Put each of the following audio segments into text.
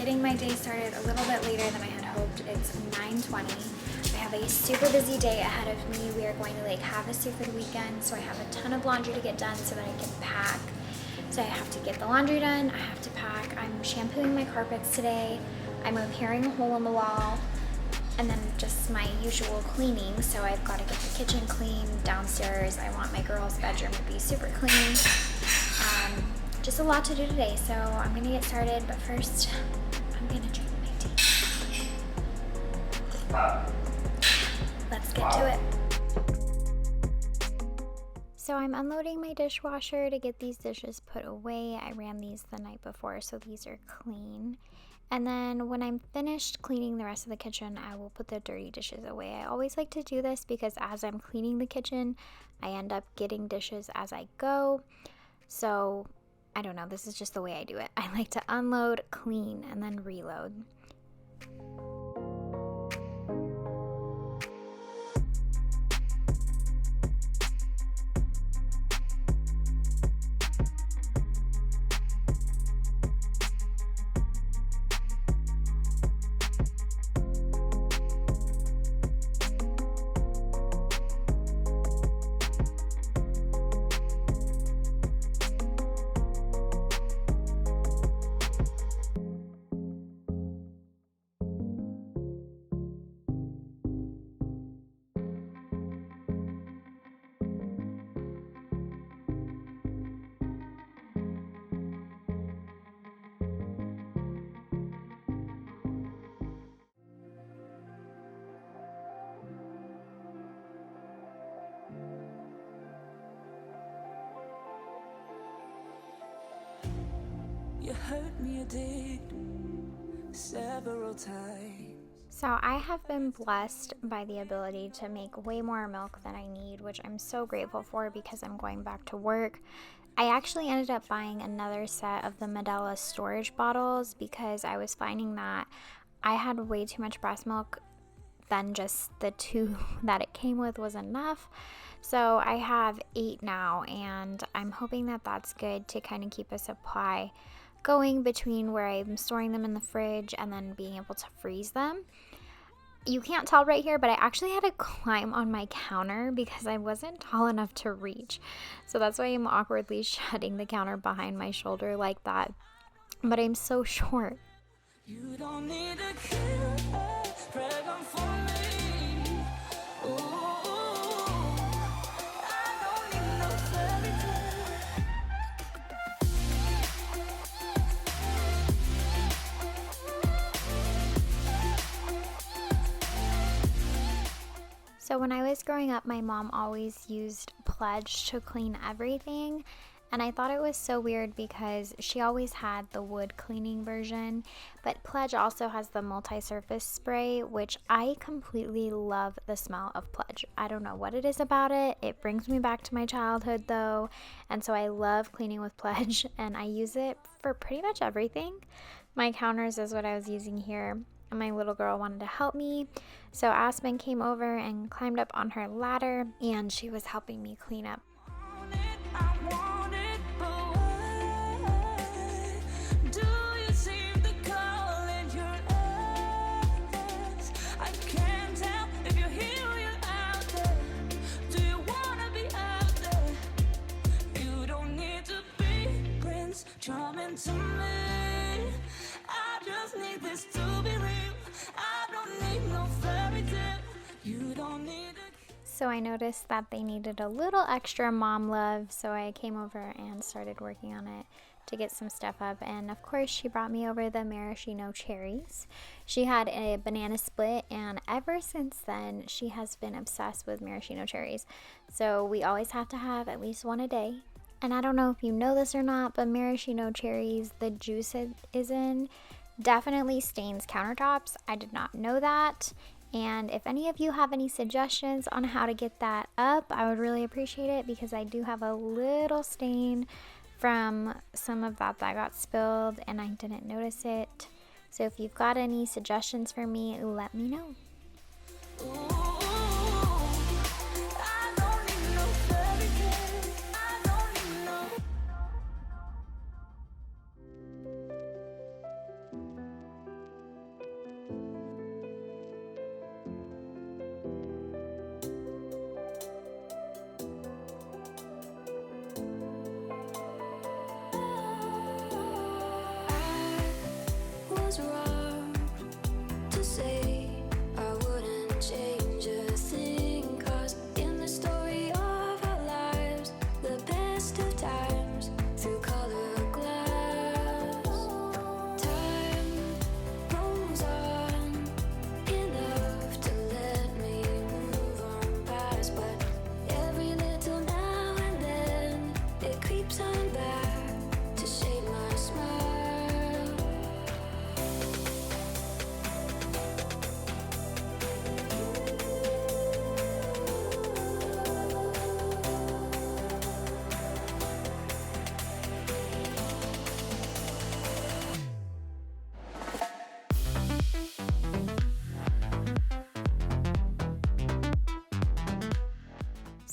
getting my day started a little bit later than I had hoped. It's 9:20. I have a super busy day ahead of me. We are going to Lake Havasu for the weekend, so I have a ton of laundry to get done so that I can pack. So I have to get the laundry done, I have to pack. I'm shampooing my carpets today. I'm repairing a hole in the wall, and then just my usual cleaning. So I've got to get the kitchen clean downstairs. I want my girls' bedroom to be super clean. Just a lot to do today, so I'm gonna get started, but first, I'm gonna drink my tea. Let's get to it. So I'm unloading my dishwasher to get these dishes put away. I ran these the night before, so these are clean. And then when I'm finished cleaning the rest of the kitchen, I will put the dirty dishes away. I always like to do this because as I'm cleaning the kitchen, I end up getting dishes as I go. So I don't know, this is just the way I do it. I like to unload, clean, and then reload. You hurt me, I did, several times. So I have been blessed by the ability to make way more milk than I need, which I'm so grateful for because I'm going back to work. I actually ended up buying another set of the Medela storage bottles because I was finding that I had way too much breast milk than just the 2 that it came with was enough. So I have 8 now, and I'm hoping that that's good to kind of keep a supply going between where I'm storing them in the fridge and then being able to freeze them. You can't tell right here, but I actually had to climb on my counter because I wasn't tall enough to reach. So that's why I'm awkwardly shutting the counter behind my shoulder like that. But I'm so short. You don't need a killer, pregnant for me. Ooh, I don't need no fairy tale. So when I was growing up, my mom always used Pledge to clean everything. And I thought it was so weird because she always had the wood cleaning version, but Pledge also has the multi-surface spray, which I completely love the smell of Pledge. I don't know what it is about it. It brings me back to my childhood though, and so I love cleaning with Pledge, and I use it for pretty much everything. My counters is what I was using here, and my little girl wanted to help me, so Aspen came over and climbed up on her ladder, and she was helping me clean up. To me, I just need this to be real. I don't need no fairy tale. You don't need a... So I noticed that they needed a little extra mom love, so I came over and started working on it to get some stuff up. And of course she brought me over the maraschino cherries. She had a banana split, and ever since then she has been obsessed with maraschino cherries. So we always have to have at least one a day. And I don't know if you know this or not, but maraschino cherries, the juice it is in, definitely stains countertops. I did not know that. And if any of you have any suggestions on how to get that up, I would really appreciate it because I do have a little stain from some of that got spilled and I didn't notice it. So if you've got any suggestions for me, let me know.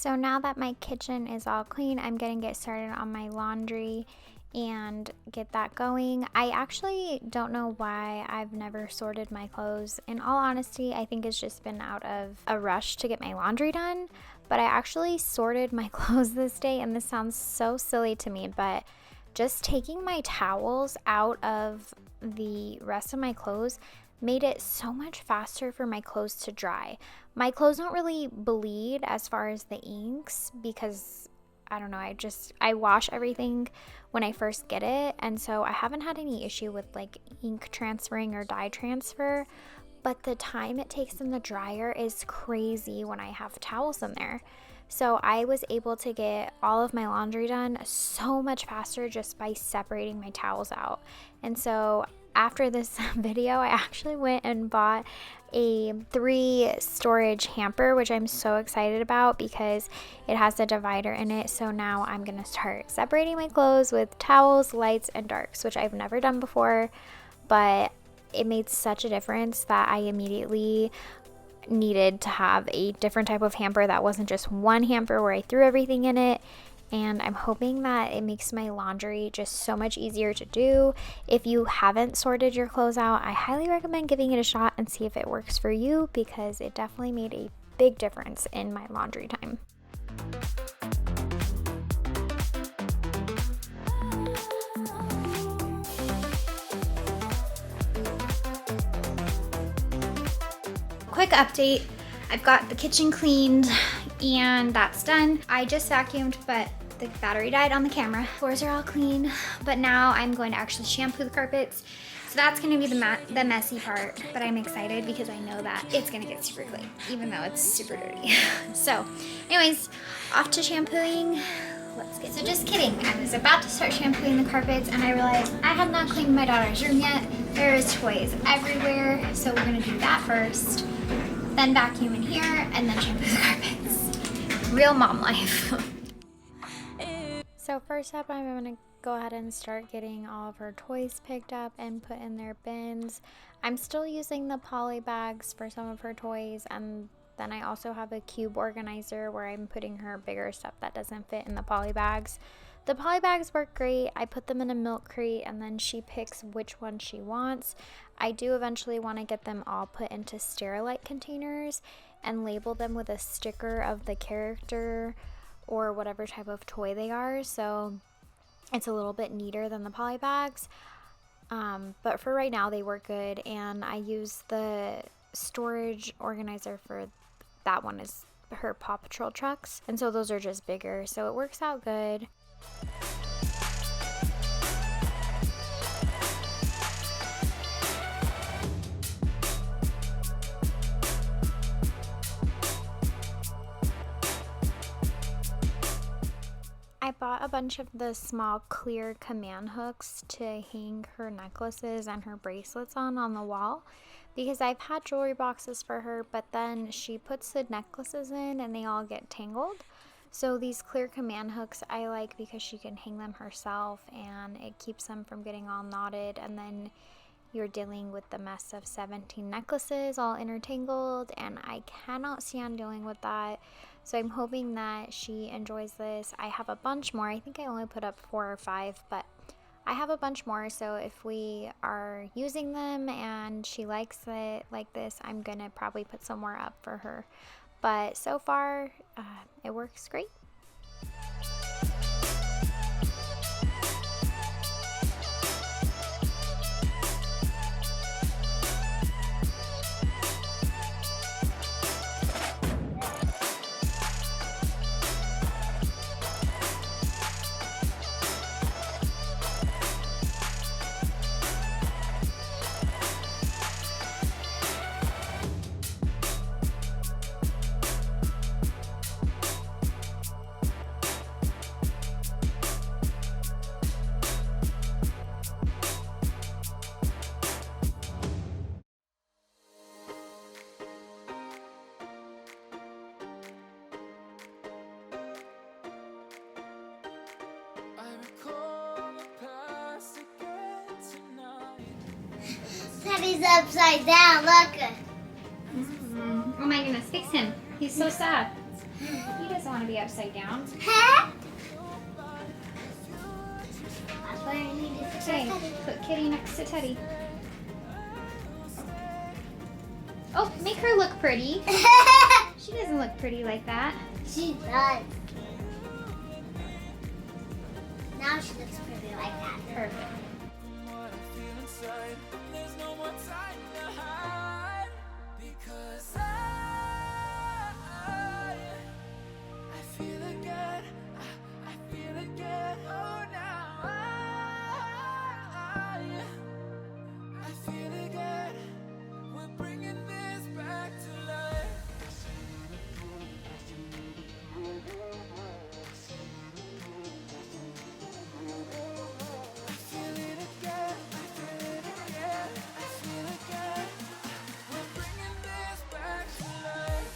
So now that my kitchen is all clean, I'm gonna get started on my laundry and get that going. I actually don't know why I've never sorted my clothes. In all honesty, I think it's just been out of a rush to get my laundry done. But I actually sorted my clothes this day, and this sounds so silly to me, but just taking my towels out of the rest of my clothes made it so much faster for my clothes to dry. My clothes don't really bleed as far as the inks because I don't know, I wash everything when I first get it, and so I haven't had any issue with like ink transferring or dye transfer, but the time it takes in the dryer is crazy when I have towels in there. So I was able to get all of my laundry done so much faster just by separating my towels out. And so after this video, I actually went and bought a 3 storage hamper, which I'm so excited about because it has a divider in it. So now I'm gonna start separating my clothes with towels, lights, and darks, which I've never done before, but it made such a difference that I immediately needed to have a different type of hamper that wasn't just one hamper where I threw everything in it. And I'm hoping that it makes my laundry just so much easier to do. If you haven't sorted your clothes out, I highly recommend giving it a shot and see if it works for you, because it definitely made a big difference in my laundry time. Quick update, I've got the kitchen cleaned and that's done. I just vacuumed, but the battery died on the camera. Floors are all clean, but now I'm going to actually shampoo the carpets. So that's gonna be the messy part, but I'm excited because I know that it's gonna get super clean, even though it's super dirty. So anyways, off to shampooing. Let's get so just kidding. I was about to start shampooing the carpets and I realized I had not cleaned my daughter's room yet. There is toys everywhere, so we're gonna do that first, then vacuum in here, and then shampoo the carpets. Real mom life. So first up, I'm gonna go ahead and start getting all of her toys picked up and put in their bins. I'm still using the poly bags for some of her toys, and then I also have a cube organizer where I'm putting her bigger stuff that doesn't fit in the poly bags. The poly bags work great. I put them in a milk crate and then she picks which one she wants. I do eventually want to get them all put into Sterilite containers and label them with a sticker of the character or whatever type of toy they are, so it's a little bit neater than the poly bags. But for right now they work good, and I use the storage organizer for that one is her Paw Patrol trucks, and so those are just bigger, so it works out good. I bought a bunch of the small clear command hooks to hang her necklaces and her bracelets on the wall, because I've had jewelry boxes for her, but then she puts the necklaces in and they all get tangled. So these clear command hooks I like because she can hang them herself and it keeps them from getting all knotted, and then you're dealing with the mess of 17 necklaces all intertangled, and I cannot stand dealing with that. So I'm hoping that she enjoys this. I have a bunch more. I think I only put up 4 or 5, but I have a bunch more. So if we are using them and she likes it like this, I'm gonna probably put some more up for her. But so far, it works great. Teddy's upside down, look. Oh my goodness, fix him. He's so sad. He doesn't want to be upside down. That's why I need to fix Okay, our Teddy. put Kitty next to Teddy. Oh, make her look pretty. She doesn't look pretty like that. She does. Now she looks pretty like that. Perfect. What I feel inside, there's no more time to hide. Because I feel again, I feel again. Oh, now I feel again. We're bringing this back to life. I feel it again, I feel it again, I feel again. We're bringing this back to life.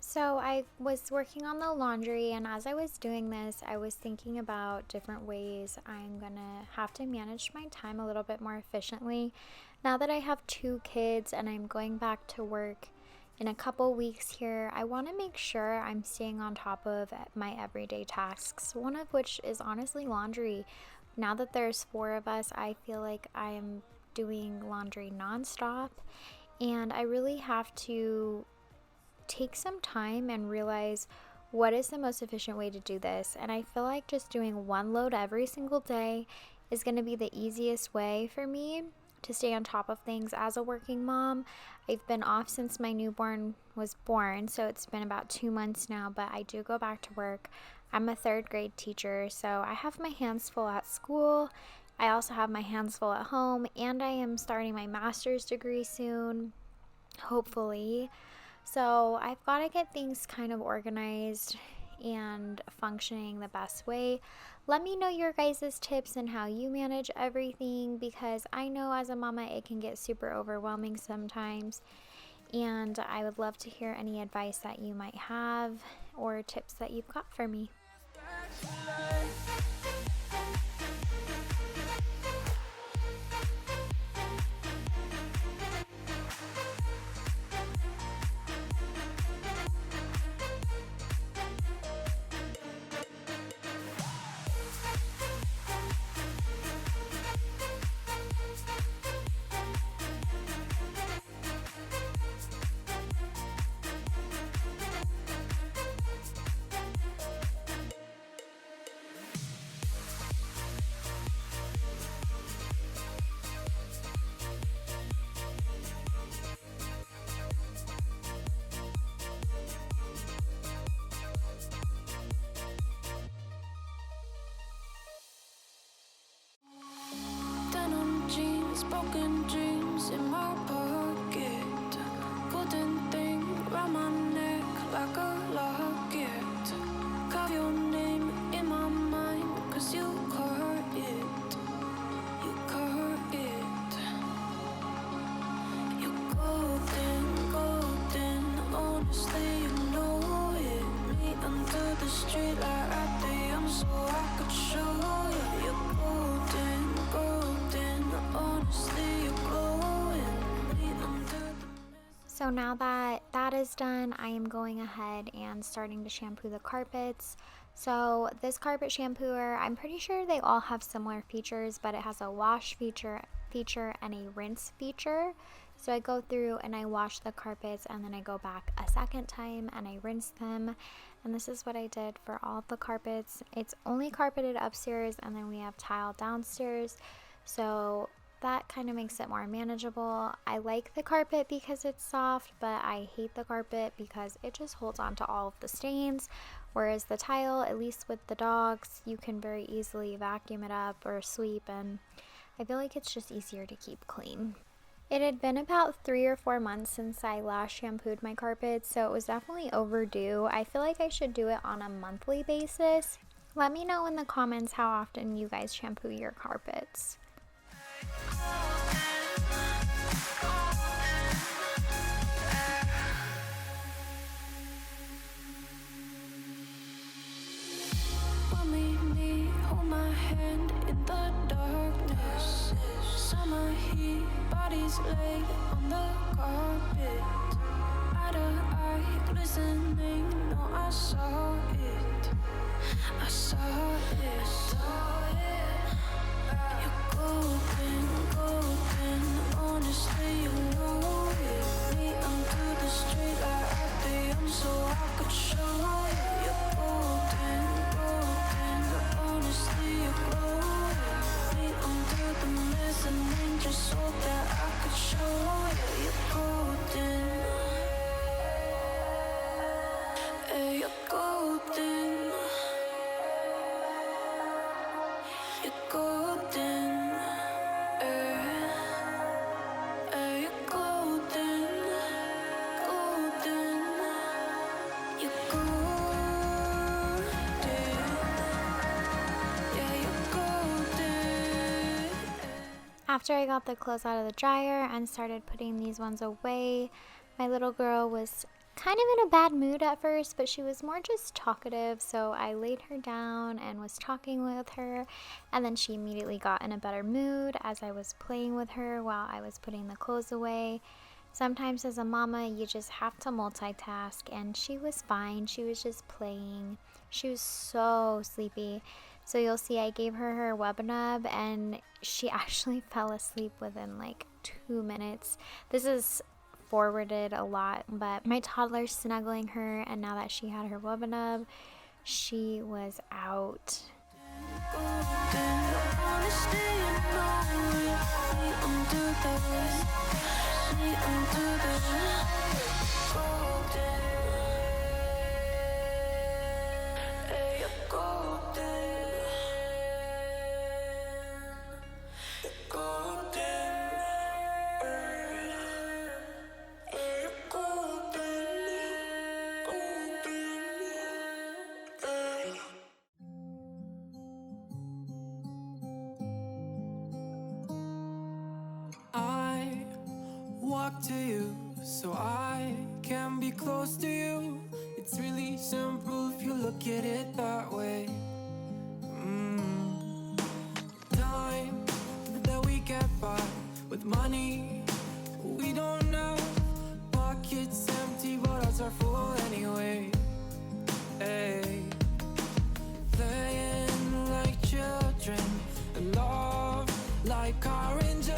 So I was working on the laundry, and as I was doing this, I was thinking about different ways I'm gonna have to manage my time a little bit more efficiently. Now that I have 2 kids and I'm going back to work in a couple weeks here, I want to make sure I'm staying on top of my everyday tasks, one of which is honestly laundry. Now that there's 4 of us, I feel like I am doing laundry nonstop, and I really have to take some time and realize what is the most efficient way to do this. And I feel like just doing one load every single day is going to be the easiest way for me to stay on top of things as a working mom. I've been off since my newborn was born, so it's been about 2 months now, but I do go back to work. I'm a 3rd grade teacher, so I have my hands full at school. I also have my hands full at home, and I am starting my master's degree soon, hopefully. So I've got to get things kind of organized and functioning the best way. Let me know your guys' tips and how you manage everything, because I know as a mama it can get super overwhelming sometimes, and I would love to hear any advice that you might have or tips that you've got for me. Back to life. Denim jeans, broken dreams in my pocket. Golden thing round my neck like a locket. Carve your name in my mind, 'cause you caught it. You caught it. You're golden, golden. Honestly, you know it. Me under the street like I am, so I could show you. You're golden, golden. Honestly, you're glowing. Me under the So now that that is done, I am going ahead and starting to shampoo the carpets. So this carpet shampooer, I'm pretty sure they all have similar features, but it has a wash feature and a rinse feature. So I go through and I wash the carpets, and then I go back a second time and I rinse them. And this is what I did for all of the carpets. It's only carpeted upstairs, and then we have tile downstairs. So that kind of makes it more manageable. I like the carpet because it's soft, but I hate the carpet because it just holds on to all of the stains. Whereas the tile, at least with the dogs, you can very easily vacuum it up or sweep, and I feel like it's just easier to keep clean. It had been about 3 or 4 months since I last shampooed my carpets, so it was definitely overdue. I feel like I should do it on a monthly basis. Let me know in the comments how often you guys shampoo your carpets. golden, golden. on the carpet. Eye to eye, glistening. No, I saw it. I saw it. You're golden, golden. Honestly, you know it. Me under the street light at the end, so I could show you. You're golden, golden. Honestly, you're glowing. Me under the mezzanine, just so that I could show you. You're golden. Hey, you're golden. You're golden. Hey, you're golden. Golden. You're golden. Yeah, you're golden. After I got the clothes out of the dryer and started putting these ones away, my little girl was kind of in a bad mood at first, but she was more just talkative, so I laid her down and was talking with her, and then she immediately got in a better mood as I was playing with her while I was putting the clothes away. Sometimes as a mama, you just have to multitask, and she was fine. She was just playing. She was so sleepy. So you'll see I gave her her Webnub, and she actually fell asleep within like 2 minutes. This is forwarded a lot, but my toddler's snuggling her, and now that she had her Webnub, she was out. I walk to you so I can be close to you. It's really simple if you look at it that way. Time that we get by with money we don't know. Pockets empty but ours are full anyway. Hey, playing like children and love like car and J.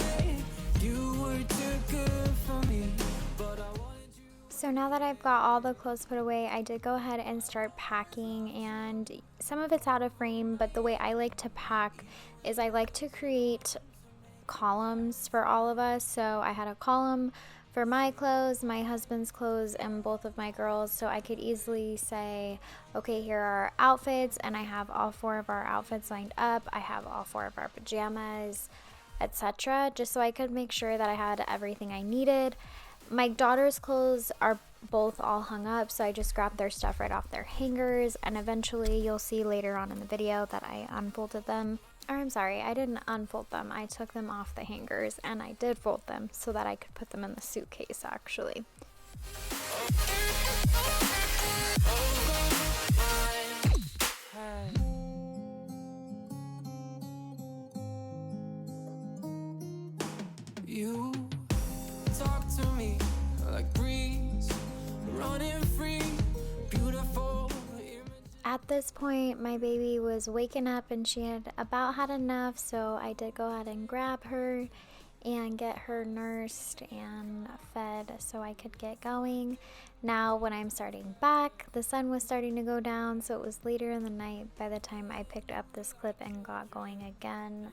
You were too good for me, but I wanted you. So now that I've got all the clothes put away, I did go ahead and start packing, and some of it's out of frame, but the way I like to pack is I like to create columns for all of us. So I had a column for my clothes, my husband's clothes, and both of my girls, so I could easily say, okay, here are our outfits, and I have all 4 of our outfits lined up. I have all 4 of our pajamas, etc., just so I could make sure that I had everything I needed. My daughter's clothes are both all hung up, so I just grabbed their stuff right off their hangers, and eventually you'll see later on in the video that I unfolded them. Or I'm sorry, I didn't unfold them. I took them off the hangers and I did fold them so that I could put them in the suitcase actually. You talk to me like breeze, running free, beautiful. At this point, my baby was waking up and she had about had enough, so I did go ahead and grab her and get her nursed and fed so I could get going. Now when I'm starting back, the sun was starting to go down, so it was later in the night by the time I picked up this clip and got going again.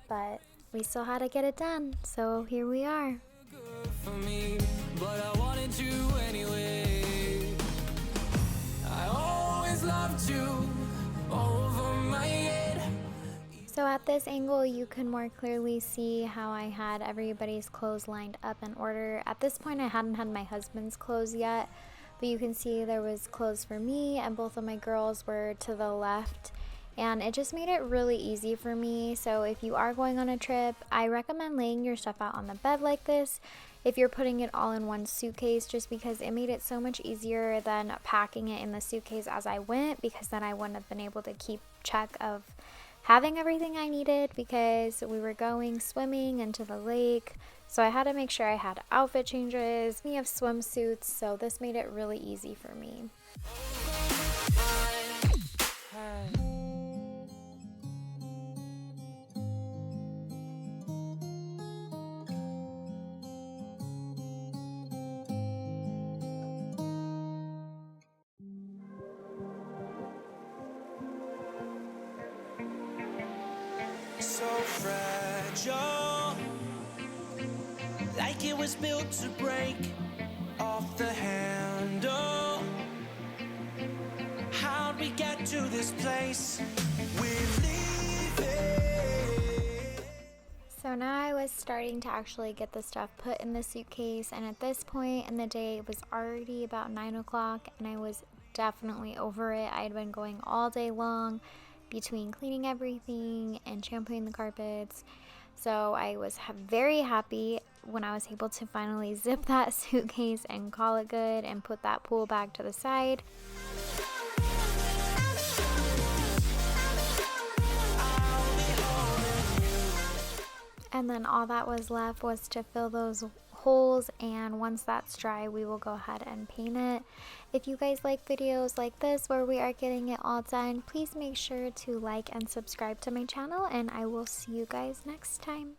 But we still had to get it done, so here we are. Good for me, but I wanted you anyway. I always loved you over my head. So at this angle, you can more clearly see how I had everybody's clothes lined up in order. At this point, I hadn't had my husband's clothes yet, but you can see there was clothes for me and both of my girls were to the left. And it just made it really easy for me. So if you are going on a trip, I recommend laying your stuff out on the bed like this if you're putting it all in one suitcase, just because it made it so much easier than packing it in the suitcase as I went, because then I wouldn't have been able to keep check of having everything I needed, because we were going swimming into the lake. So I had to make sure I had outfit changes. We have swimsuits, so this made it really easy for me. So fragile, like it was built to break off the handle. How'd we get to this place? We're leaving. So now I was starting to actually get the stuff put in the suitcase, and at this point in the day it was already about 9 o'clock and I was definitely over it. I had been going all day long between cleaning everything and shampooing the carpets. So I was very happy when I was able to finally zip that suitcase and call it good and put that pool bag to the side. And then all that was left was to fill those holes, and once that's dry we will go ahead and paint it. If you guys like videos like this where we are getting it all done, please make sure to like and subscribe to my channel, and I will see you guys next time.